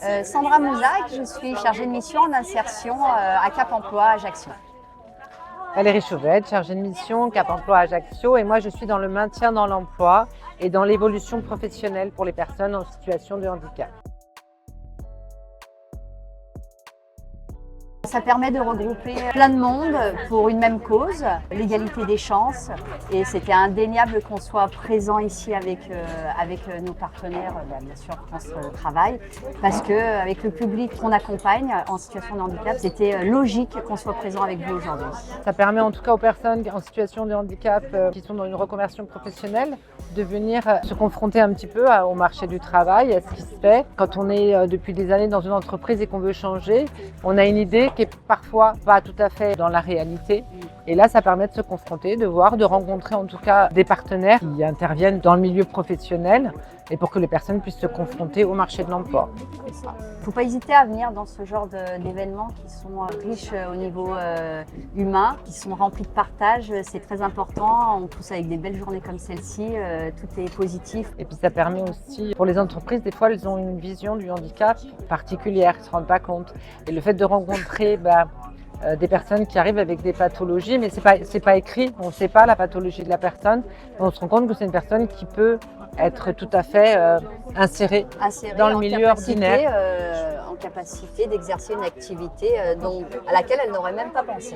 Sandra Mouzac, je suis chargée de mission en insertion à Cap Emploi Ajaccio. Valérie Chauvette, chargée de mission Cap Emploi Ajaccio, et moi je suis dans le maintien dans l'emploi et dans l'évolution professionnelle pour les personnes en situation de handicap. Ça permet de regrouper plein de monde pour une même cause, l'égalité des chances. Et c'était indéniable qu'on soit présent ici avec nos partenaires, bien sûr France Travail, parce qu'avec le public qu'on accompagne en situation de handicap, c'était logique qu'on soit présent avec vous aujourd'hui. Ça permet en tout cas aux personnes en situation de handicap qui sont dans une reconversion professionnelle de venir se confronter un petit peu au marché du travail, à ce qui se fait. Quand on est depuis des années dans une entreprise et qu'on veut changer, on a une idée qui est parfois pas tout à fait dans la réalité. Et là, ça permet de se confronter, de voir, de rencontrer en tout cas des partenaires qui interviennent dans le milieu professionnel et pour que les personnes puissent se confronter au marché de l'emploi. Il ne faut pas hésiter à venir dans ce genre d'événements qui sont riches au niveau humain, qui sont remplis de partage. C'est très important. En plus, avec des belles journées comme celle-ci, tout est positif. Et puis ça permet aussi, pour les entreprises, des fois, elles ont une vision du handicap particulière, elles ne se rendent pas compte. Et le fait de rencontrer des personnes qui arrivent avec des pathologies, mais c'est pas écrit, on ne sait pas la pathologie de la personne, mais on se rend compte que c'est une personne qui peut être tout à fait insérée dans le milieu ordinaire. En capacité d'exercer une activité à laquelle elle n'aurait même pas pensé.